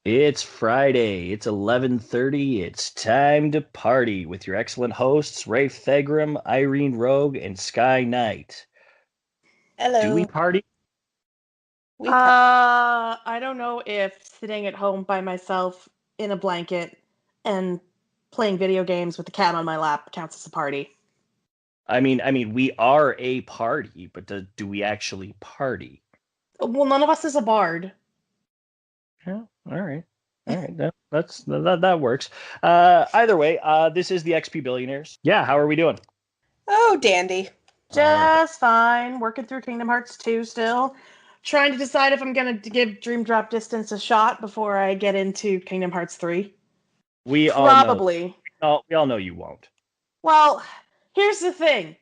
It's Friday. It's 11:30. It's time to party with your excellent hosts, Rayfe, Irene Rogue, and Sky Knight. Do we Hello. party? I don't know if sitting at home by myself in a blanket and playing video games with the cat on my lap counts as a party. I mean, we are a party, but do we actually party? Well, none of us is a bard. Yeah, all right. All right, that works. Either way, this is the XP Billionaires. Yeah, how are we doing? Oh, dandy. All right. Just fine. Working through Kingdom Hearts 2 still. Trying to decide if I'm going to give Dream Drop Distance a shot before I get into Kingdom Hearts 3. We all know. Probably. We all know you won't. Well, here's the thing.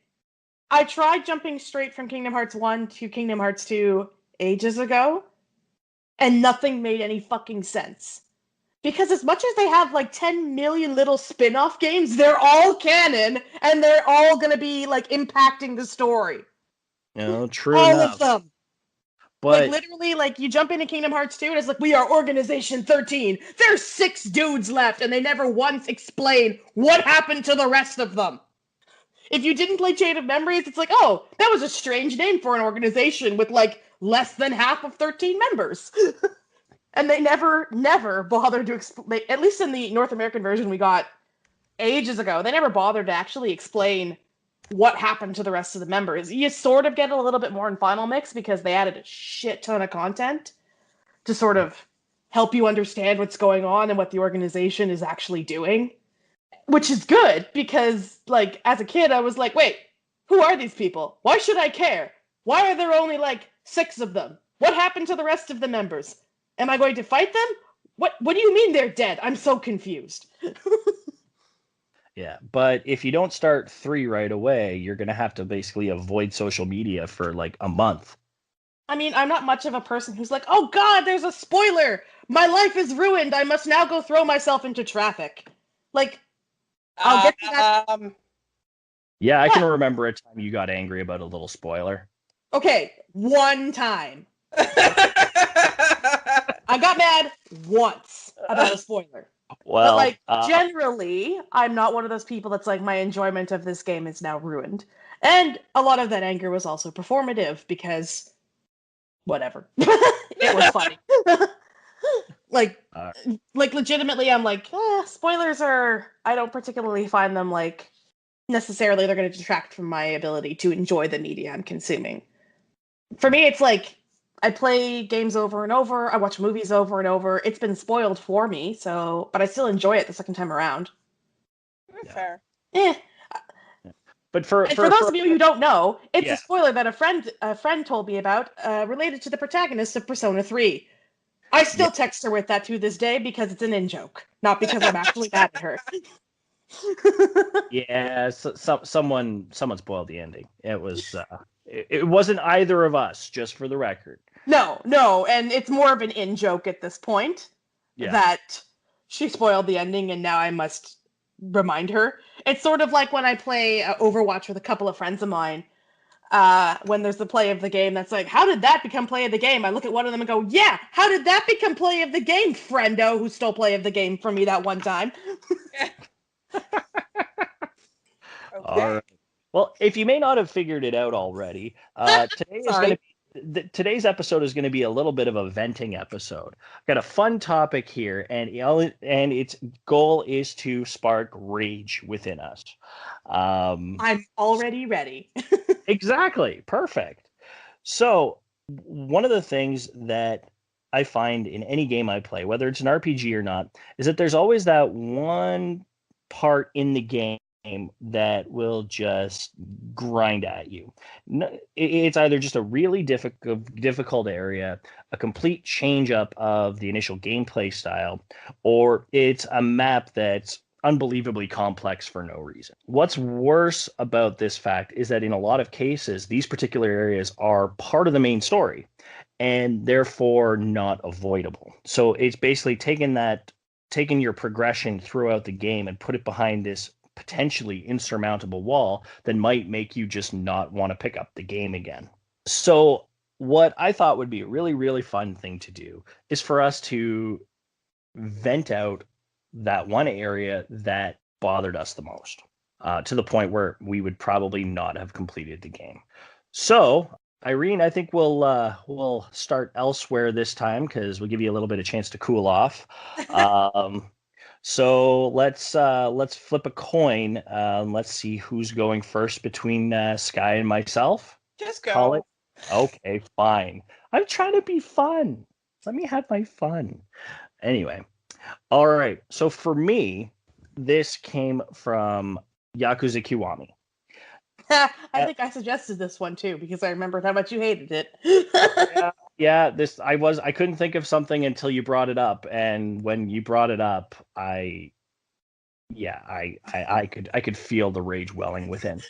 I tried jumping straight from Kingdom Hearts 1 to Kingdom Hearts 2 ages ago, and nothing made any fucking sense. Because as much as they have like 10 million little spin-off games, they're all canon, and they're all gonna be like impacting the story. True all enough. of them. But Like literally, like you jump into Kingdom Hearts 2 and it's like, we are Organization 13. There's 6 dudes left, and they never once explain what happened to the rest of them. If you didn't play Chain of Memories, it's like, oh, that was a strange name for an organization with like less than half of 13 members. And they never bothered to explain, at least in the North American version we got ages ago, they never bothered to actually explain what happened to the rest of the members. You sort of get a little bit more in Final Mix because they added a shit ton of content to sort of help you understand what's going on and what the organization is actually doing. Which is good because, like, as a kid, I was like, wait, who are these people? Why should I care? Why are there only, like, 6 of them? What happened to the rest of the members? Am I going to fight them? What do you mean they're dead? I'm so confused. yeah, but if you don't start 3 right away, you're going to have to basically avoid social media for like a month. I mean, I'm not much of a person who's like, oh god, there's a spoiler! My life is ruined! I must now go throw myself into traffic. Like, I'll get to that. Yeah, I can remember a time you got angry about a little spoiler. Okay, one time. I got mad once about a spoiler. Well, but like generally, I'm not one of those people that's like, my enjoyment of this game is now ruined. And a lot of that anger was also performative because whatever. It was funny. like legitimately, I'm like, spoilers I don't particularly find them like necessarily they're going to detract from my ability to enjoy the media I'm consuming. For me, it's like I play games over and over. I watch movies over and over. It's been spoiled for me, but I still enjoy it the second time around. Fair. Yeah. But for those of you who don't know, it's a spoiler that a friend told me about related to the protagonist of Persona 3. I still text her with that to this day because it's an in-joke, not because I'm actually mad at her. Yeah, someone spoiled the ending. It was it wasn't either of us, just for the record. No, and it's more of an in-joke at this point that she spoiled the ending and now I must remind her. It's sort of like when I play Overwatch with a couple of friends of mine. When there's the play of the game that's like, how did that become play of the game? I look at one of them and go, yeah, how did that become play of the game, friendo who stole play of the game from me that one time? Okay. All right. Well, if you may not have figured it out already, today's episode is going to be a little bit of a venting episode. I've got a fun topic here, and its goal is to spark rage within us. I'm already ready. Exactly. Perfect. So, one of the things that I find in any game I play, whether it's an RPG or not, is that there's always that one part in the game that will just grind at you. It's either just a really difficult area, a complete change up of the initial gameplay style, or it's a map that's unbelievably complex for no reason. What's worse about this fact is that in a lot of cases, these particular areas are part of the main story and therefore not avoidable. So it's basically taken your progression throughout the game and put it behind this potentially insurmountable wall that might make you just not want to pick up the game again. So what I thought would be a really, really fun thing to do is for us to vent out that one area that bothered us the most, to the point where we would probably not have completed the game. So, Irene, I think we'll start elsewhere this time because we'll give you a little bit of chance to cool off. So let's flip a coin. Let's see who's going first between Sky and myself. Just Call go. it. Okay, fine. I'm trying to be fun. Let me have my fun. Anyway, all right. So for me, this came from Yakuza Kiwami. I think I suggested this one too because I remembered how much you hated it. Yeah. I couldn't think of something until you brought it up, and when you brought it up, I could feel the rage welling within.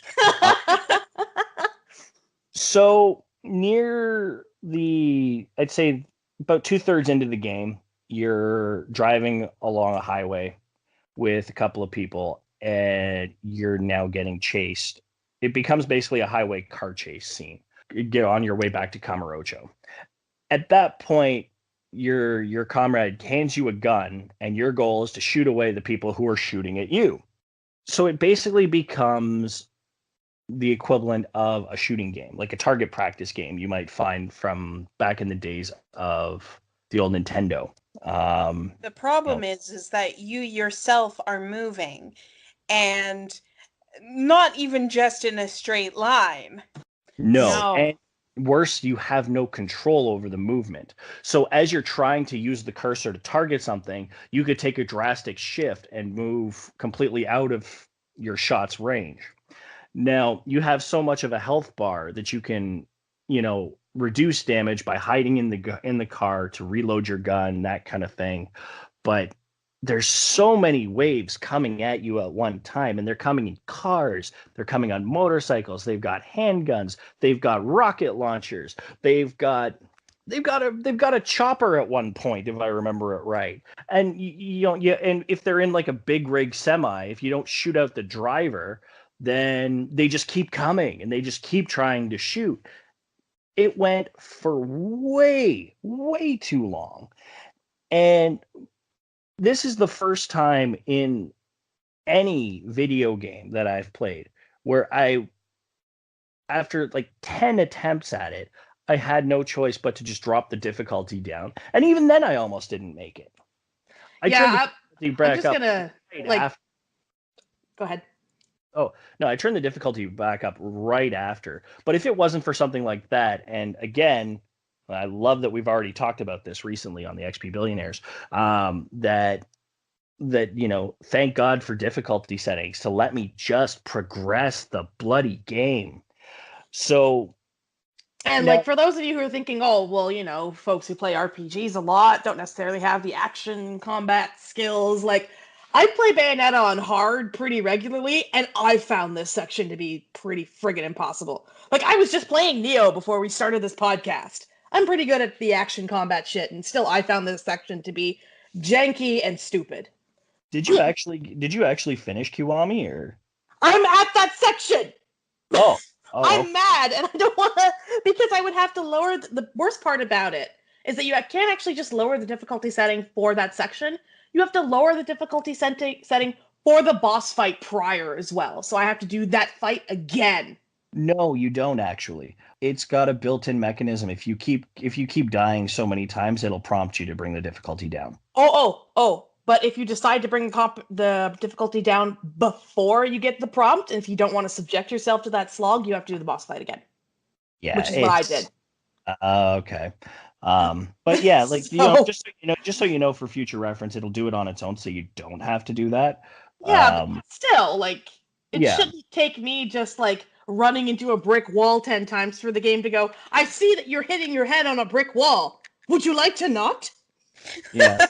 So near I'd say about 2/3 into the game, you're driving along a highway with a couple of people, and you're now getting chased. It becomes basically a highway car chase scene. You get on your way back to Kamurocho. At that point, your comrade hands you a gun, and your goal is to shoot away the people who are shooting at you. So it basically becomes the equivalent of a shooting game, like a target practice game you might find from back in the days of the old Nintendo. The problem is that you yourself are moving, and not even just in a straight line. No. And worse, you have no control over the movement. So as you're trying to use the cursor to target something, you could take a drastic shift and move completely out of your shot's range. Now, you have so much of a health bar that you can, reduce damage by hiding in the car to reload your gun, that kind of thing. But there's so many waves coming at you at one time, and they're coming in cars, they're coming on motorcycles, they've got handguns, they've got rocket launchers, they've got a chopper at one point, if I remember it right. And and if they're in like a big rig semi, if you don't shoot out the driver, then they just keep coming and they just keep trying to shoot. It went for way, way too long. And this is the first time in any video game that I've played where after like 10 attempts at it, I had no choice but to just drop the difficulty down. And even then, I almost didn't make it. I'm just gonna go ahead. Oh, no, I turned the difficulty back up right after. But if it wasn't for something like that, and again, I love that we've already talked about this recently on the XP Billionaires, that thank God for difficulty settings to let me just progress the bloody game. So, and like for those of you who are thinking, oh, well, folks who play RPGs a lot don't necessarily have the action combat skills. Like, I play Bayonetta on hard pretty regularly, and I found this section to be pretty friggin' impossible. Like, I was just playing Neo before we started this podcast. I'm pretty good at the action combat shit, and still I found this section to be janky and stupid. Did you actually finish Kiwami, or? I'm at that section! Oh. I'm mad, and I don't want to, because I would have to lower, the worst part about it is that you can't actually just lower the difficulty setting for that section. You have to lower the difficulty setting for the boss fight prior as well. So I have to do that fight again. No, you don't actually. It's got a built-in mechanism. If you keep dying so many times, it'll prompt you to bring the difficulty down. Oh. But if you decide to bring the difficulty down before you get the prompt, and if you don't want to subject yourself to that slog, you have to do the boss fight again. Yeah, which is what I did. Okay. But yeah, like just so you know, for future reference, it'll do it on its own, so you don't have to do that. Yeah, but still, like, it shouldn't take me just like running into a brick wall 10 times for the game to go, I see that you're hitting your head on a brick wall. Would you like to not? Yeah.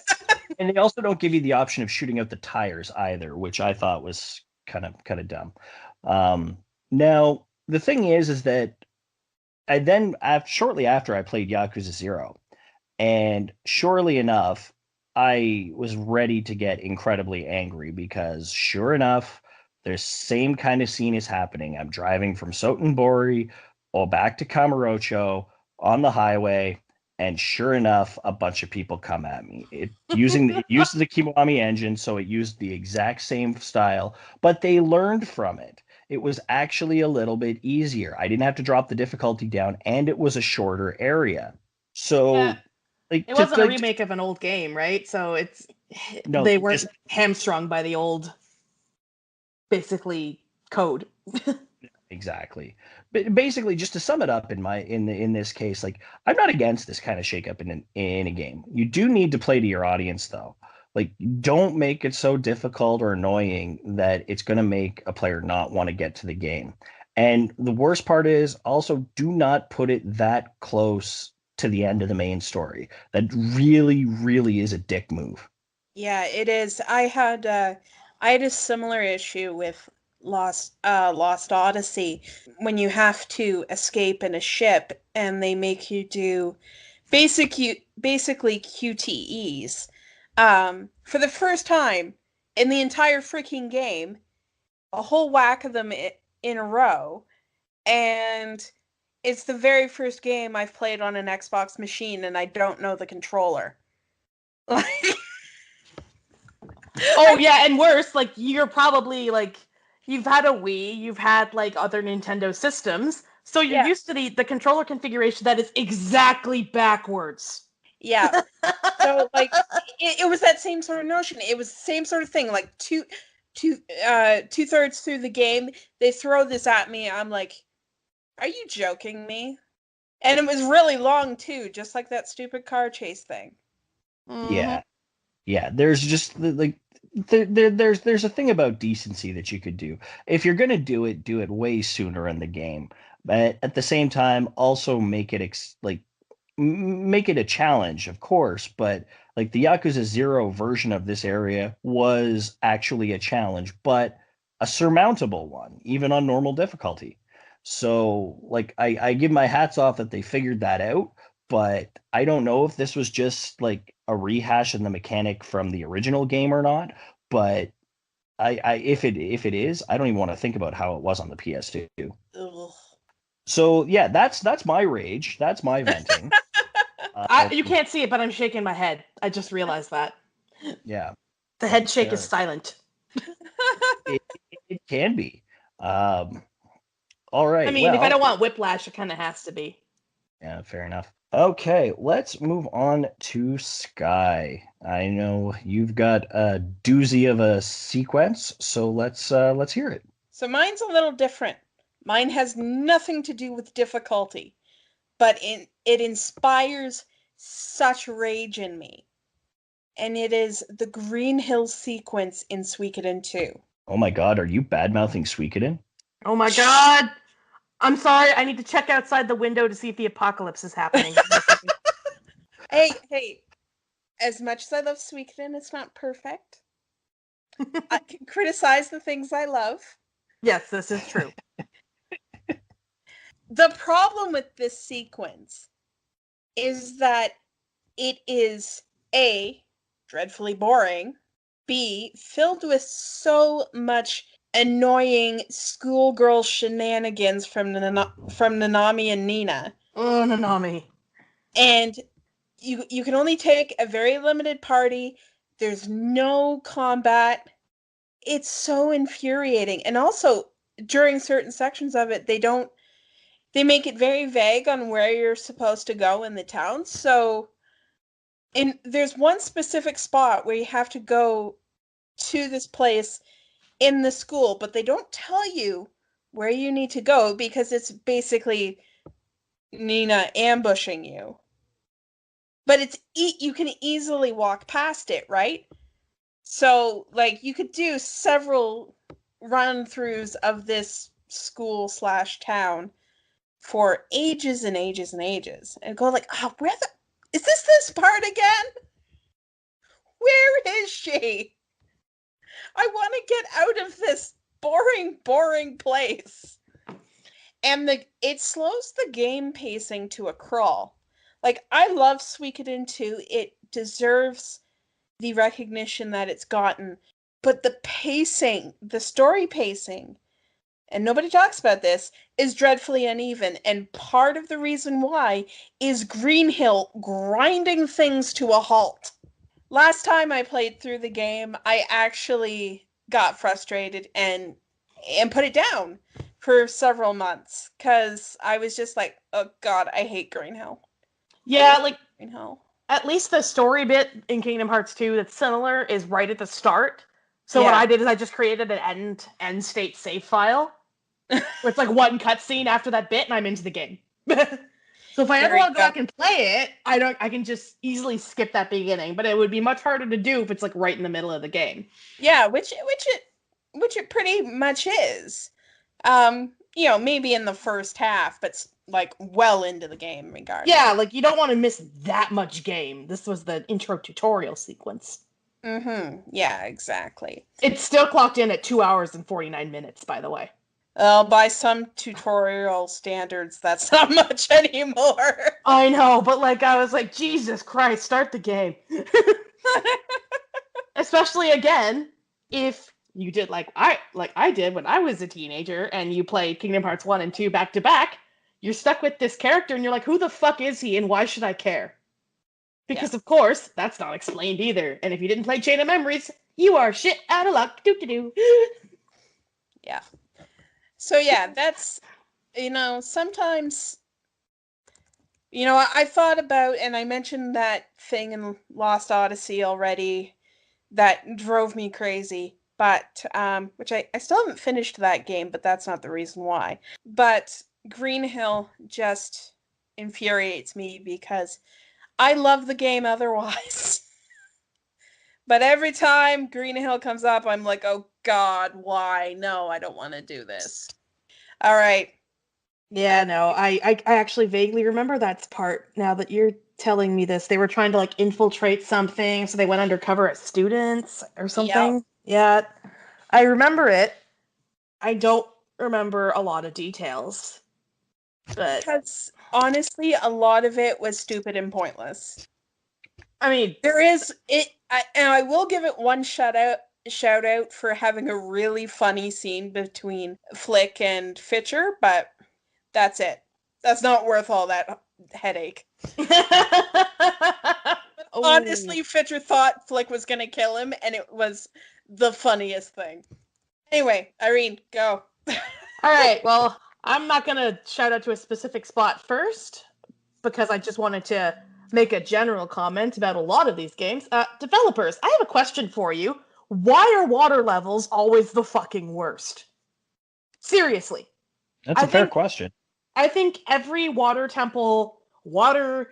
And they also don't give you the option of shooting out the tires either, which I thought was kind of dumb. Now, the thing is that I then, shortly after I played Yakuza 0, and surely enough, I was ready to get incredibly angry because sure enough, the same kind of scene is happening. I'm driving from Sotenbori back to Kamurocho on the highway, And sure enough, a bunch of people come at me. It uses the Kiwami engine, so it used the exact same style, but they learned from it. It was actually a little bit easier. I didn't have to drop the difficulty down, and it was a shorter area. Yeah, So, like, it wasn't a remake of an old game, right? So no, they just weren't hamstrung by the old, basically, code. exactly. But basically, just to sum it up in this case, like I'm not against this kind of shakeup in a game. You do need to play to your audience, though. Like, don't make it so difficult or annoying that it's going to make a player not want to get to the game. And the worst part is also do not put it that close to the end of the main story. That really, really is a dick move. Yeah, it is. I had a similar issue with Lost Odyssey when you have to escape in a ship and they make you do basically QTEs. For the first time in the entire freaking game, a whole whack of them in a row, and it's the very first game I've played on an Xbox machine and I don't know the controller. Like Oh yeah, and worse, like you're probably like you've had a Wii, you've had like other Nintendo systems, so you're yeah, used to the controller configuration that is exactly backwards. yeah. So like it was that same sort of notion. It was the same sort of thing. Like two-thirds through the game, they throw this at me. I'm like, are you joking me? And it was really long too, just like that stupid car chase thing. Mm-hmm. Yeah. Yeah, there's just like there's a thing about decency that you could do. If you're gonna do it way sooner in the game. But at the same time, also make it make it a challenge, of course. But like the Yakuza Zero version of this area was actually a challenge, but a surmountable one, even on normal difficulty. So like I give my hats off that they figured that out, but I don't know if this was just like a rehash in the mechanic from the original game or not. But if it is, I don't even want to think about how it was on the PS2. Ugh. So yeah, that's my rage. That's my venting. You can't see it, but I'm shaking my head. I just realized that. Yeah, The head but shake is silent. it, it can be. Um, all I right. mean, if I Well, don't want whiplash, it kind of has to be. yeah, fair enough. Okay, let's move on to Sky. I know you've got a doozy of a sequence, so let's hear it. So mine's a little different. Mine has nothing to do with difficulty, but it inspires such rage in me. And it is the Green Hill sequence in Suikoden 2. Oh my God, are you bad-mouthing Suikoden? Oh my god! I'm sorry, I need to check outside the window to see if the apocalypse is happening. Hey, as much as I love Suikoden, it's not perfect. I can criticize the things I love. Yes, this is true. The problem with this sequence is that it is A, dreadfully boring, B, filled with so much annoying schoolgirl shenanigans from Nanami and Nina. Oh, Nanami. And you can only take a very limited party. There's no combat. It's so infuriating. And also, during certain sections of it, they make it very vague on where you're supposed to go in the town. So there's one specific spot where you have to go to this place in the school, but they don't tell you where you need to go because it's basically Nina ambushing you. But you can easily walk past it, right? So like you could do several run throughs of this school slash town for ages and ages and ages and go like, oh, is this part again? Where is she? I want to get out of this boring place. And it slows the game pacing to a crawl. Like, I love Suikoden 2. It deserves the recognition that it's gotten. But the pacing, the story pacing, and nobody talks about this, is dreadfully uneven. And part of the reason why is Greenhill grinding things to a halt. Last time I played through the game, I actually got frustrated and put it down for several months because I was just like, oh god, I hate Greenhill. Yeah, like Greenhill. at least the story bit in Kingdom Hearts 2 that's similar is right at the start. So what Yeah. I did is I just created an end state save file where it's like one cutscene after that bit and I'm into the game. So if I ever There you want to go go. back and play it, I can just easily skip that beginning, but it would be much harder to do if it's like right in the middle of the game. Yeah, which it pretty much is. Maybe in the first half, but like well into the game regardless. Yeah, like you don't want to miss that much game. This was the intro tutorial sequence. Yeah, exactly. It's still clocked in at 2 hours and 49 minutes, by the way. By some tutorial standards, that's not much anymore. I know, but like I was like, Jesus Christ, start the game. Especially again, if you did like I did when I was a teenager and you played Kingdom Hearts 1 and 2 back to back, you're stuck with this character and you're like, who the fuck is he and why should I care? Because of course, that's not explained either. And if you didn't play Chain of Memories, you are shit out of luck. Doo-doo-doo. Yeah. So yeah, that's, sometimes, I thought about, and I mentioned that thing in Lost Odyssey already that drove me crazy, but, which I still haven't finished that game, but that's not the reason why. But Greenhill just infuriates me because I love the game otherwise. But every time Greenhill comes up, I'm like, oh god, why? No, I don't want to do this. All right. Yeah, no, I actually vaguely remember that part now that you're telling me this. They were trying to like infiltrate something, so they went undercover as students or something. Yep. Yeah, I remember it. I don't remember a lot of details. But Because honestly, a lot of it was stupid and pointless. I mean, There is it, and I will give it one shout out for having a really funny scene between Flick and Fitcher, but that's it. That's not worth all that headache. Honestly, Fitcher thought Flick was gonna kill him, and it was the funniest thing. Anyway, Irene, go. All right, well, I'm not going to shout out to a specific spot first because I just wanted to make a general comment about a lot of these games. Developers, I have a question for you. Why are water levels always the fucking worst? Seriously. That's a fair question. I think every water temple, water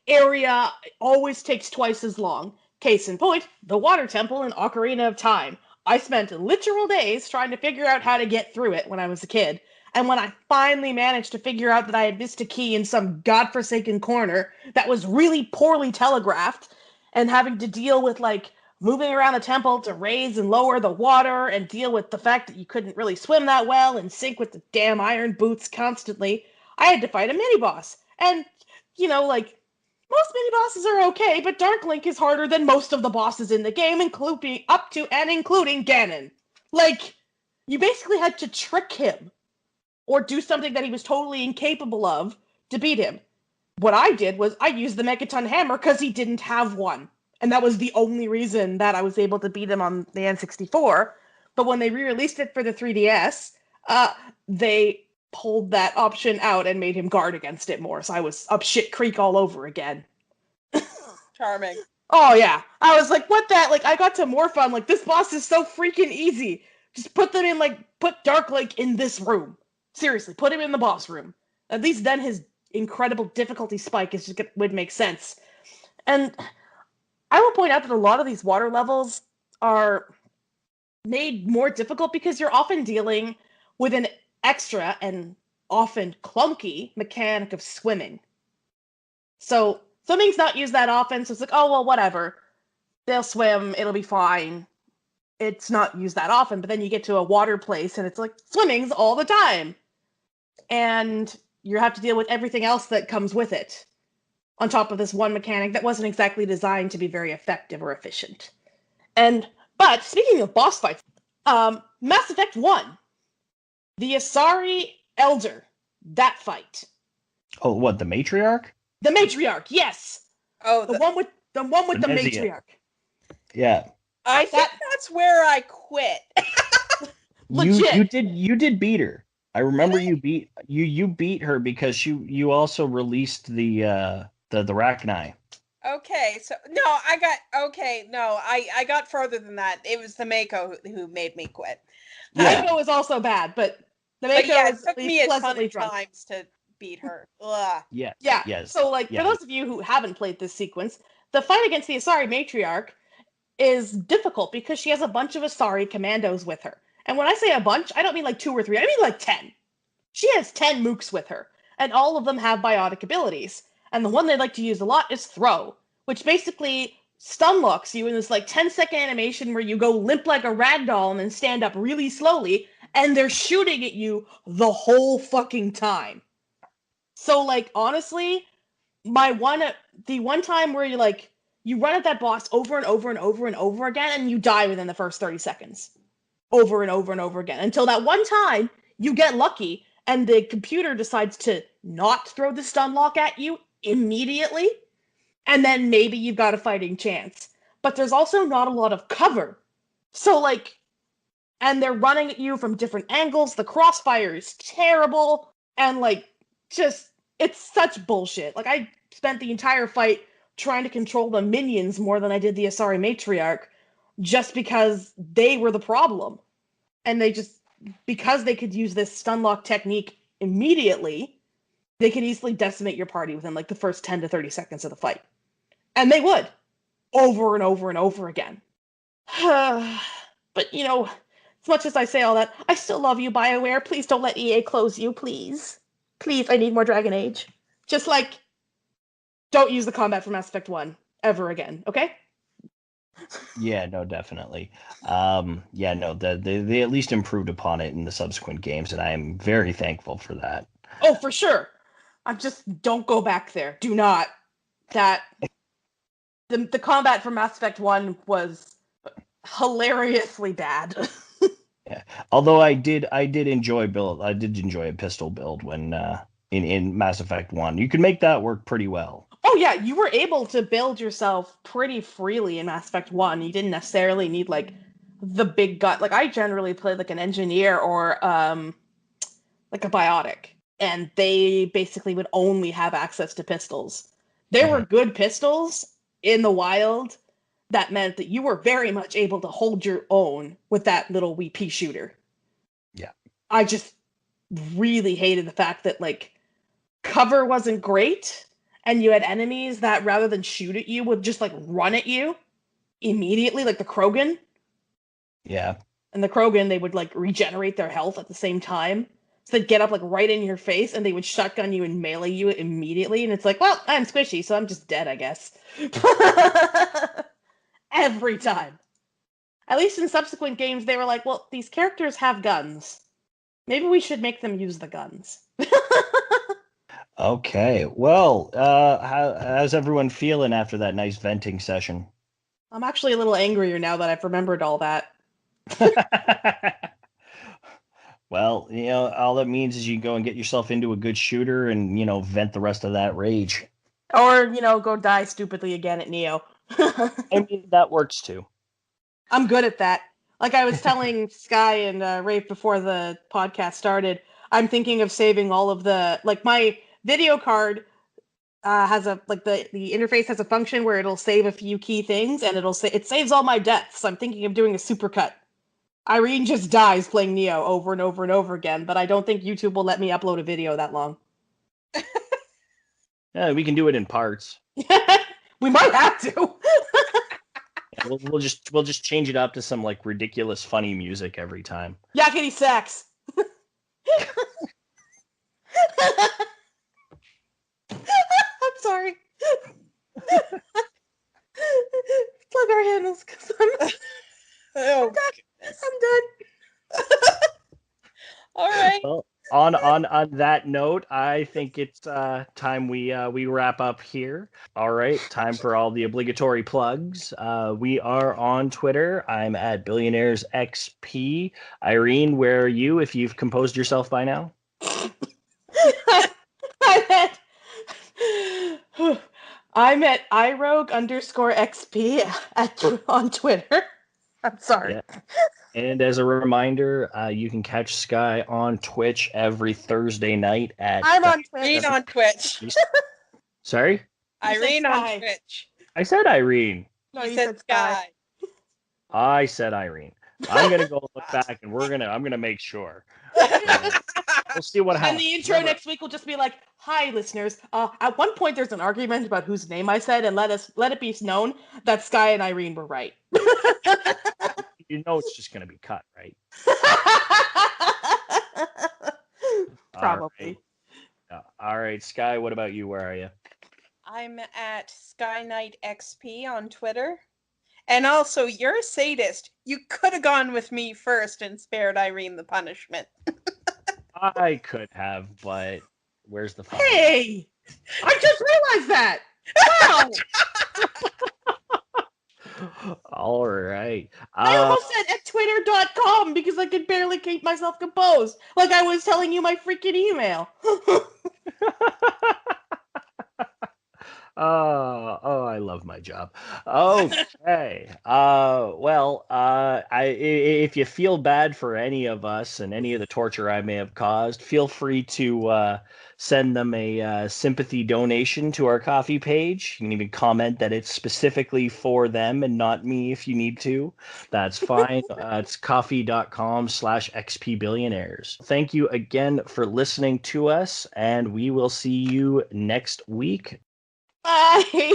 area always takes twice as long. Case in point, the water temple in Ocarina of Time. I spent literal days trying to figure out how to get through it when I was a kid. And when I finally managed to figure out that I had missed a key in some godforsaken corner that was really poorly telegraphed, and having to deal with moving around the temple to raise and lower the water and deal with the fact that you couldn't really swim that well and sink with the damn iron boots constantly, I had to fight a mini-boss. And, most mini-bosses are okay, but Dark Link is harder than most of the bosses in the game, including Ganon. You basically had to trick him or do something that he was totally incapable of to beat him. What I did was I used the Megaton Hammer because he didn't have one. And that was the only reason that I was able to beat him on the N64. But when they re-released it for the 3DS, they pulled that option out and made him guard against it more. So I was up shit creek all over again. Charming. Oh, yeah. I was like, what that? I got to more fun. This boss is so freaking easy. Just put them in, put Dark Link in this room. Seriously, put him in the boss room. At least then his incredible difficulty spike would make sense. And I will point out that a lot of these water levels are made more difficult because you're often dealing with an extra and often clunky mechanic of swimming. So swimming's not used that often, so it's like, oh, well, whatever. They'll swim, it'll be fine. It's not used that often, but then you get to a water place and it's like, swimming's all the time. And you have to deal with everything else that comes with it, on top of this one mechanic that wasn't exactly designed to be very effective or efficient. But speaking of boss fights, Mass Effect 1. The Asari Elder, that fight. Oh, what, the matriarch? The matriarch, yes. Oh, The one with the Venezia. matriarch. Yeah. I think that's where I quit. Legit. You did beat her. I remember you beat her because you also released the Rachni. Okay, so no, I got further than that. It was the Mako who made me quit. The Yeah. Mako is also bad, but the But Mako yeah, is it took at me least a ton pleasantly of drunk. times to beat her. Ugh. Yeah. Yeah. Yes. So, like, for those of you who haven't played this sequence, the fight against the Asari matriarch is difficult because she has a bunch of Asari commandos with her. And when I say a bunch, I don't mean like 2 or 3. I mean like 10. She has 10 mooks with her, and all of them have biotic abilities. And the one they like to use a lot is Throw, which basically stun locks you in this like 10-second animation where you go limp like a ragdoll and then stand up really slowly, and they're shooting at you the whole fucking time. So, like, honestly, the one time where you run at that boss over and over and over and over again, and you die within the first 30 seconds. Over and over and over again. Until that one time, you get lucky, and the computer decides to not throw the stun lock at you immediately, and then maybe you've got a fighting chance. But there's also not a lot of cover. So, like, and they're running at you from different angles, the crossfire is terrible, and, like, just, it's such bullshit. Like, I spent the entire fight trying to control the minions more than I did the Asari matriarch, just because they were the problem. And because they could use this stun lock technique immediately, they could easily decimate your party within like the first 10 to 30 seconds of the fight. And they would, over and over and over again. But, as much as I say all that, I still love you, BioWare. Please don't let EA close you, please. Please, I need more Dragon Age. Just like, don't use the combat from Mass Effect 1 ever again, okay? Yeah, no, definitely. Yeah, no, they at least improved upon it in the subsequent games, and I am very thankful for that. Oh, for sure. Don't go back there. Do not. The combat from Mass Effect 1 was hilariously bad. Yeah. Although I did enjoy a pistol build when in Mass Effect 1. You could make that work pretty well. Oh yeah, you were able to build yourself pretty freely in Mass Effect 1. You didn't necessarily need like the big gun. Like I generally played like an engineer or like a biotic, and they basically would only have access to pistols. There were good pistols in the wild that meant that you were very much able to hold your own with that little wee pea shooter. Yeah. I just really hated the fact that like cover wasn't great, and you had enemies that rather than shoot at you would just like run at you immediately, like the Krogan. Yeah. And the Krogan, they would like regenerate their health at the same time. So they'd get up like right in your face and they would shotgun you and melee you immediately. And it's like, well, I'm squishy, so I'm just dead, I guess. Every time. At least in subsequent games, they were like, well, these characters have guns. Maybe we should make them use the guns. Okay. Well, how's everyone feeling after that nice venting session? I'm actually a little angrier now that I've remembered all that. Well, all that means is you can go and get yourself into a good shooter and, vent the rest of that rage. Or, go die stupidly again at Neo. I mean, that works too. I'm good at that. Like I was telling Sky and Rayfe before the podcast started, I'm thinking of saving all of my video card has the interface has a function where it'll save a few key things and it saves all my deaths. I'm thinking of doing a supercut. Irene just dies playing Neo over and over and over again, but I don't think YouTube will let me upload a video that long. Yeah, we can do it in parts. We might have to. Yeah, we'll just change it up to some like ridiculous funny music every time. Yakety sax. I'm sorry. Plug our handles because I'm done. All right. Well, On that note, I think it's time we wrap up here. All right, time for all the obligatory plugs. We are on Twitter. I'm at Billionaires XP. Irene, where are you? If you've composed yourself by now. I'm at irogue_XP on Twitter. I'm sorry. Yeah. And as a reminder, you can catch Sky on Twitch every Thursday night at. I'm on Twitch. Irene on Twitch. Sorry? Irene on Sky. Twitch. I said Irene. No, You you said Sky. I said Irene. I'm gonna go look back, and I'm gonna make sure. We'll see what happens. And the intro next week will just be like, "Hi, listeners. At one point, there's an argument about whose name I said, and let it be known that Sky and Irene were right." You know it's just gonna be cut, right? Probably. All right, Sky. What about you? Where are you? I'm at SkyKnightXP on Twitter. And also, you're a sadist. You could have gone with me first and spared Irene the punishment. I could have, but where's the fun? Hey! I just realized that! Wow! All right. I almost said at twitter.com because I could barely keep myself composed. Like I was telling you my freaking email. I love my job. Okay. If you feel bad for any of us and any of the torture I may have caused, feel free to send them a sympathy donation to our coffee page. You can even comment that it's specifically for them and not me if you need to. That's fine. It's coffee.com/xpbillionaires. Thank you again for listening to us, and we will see you next week. Bye!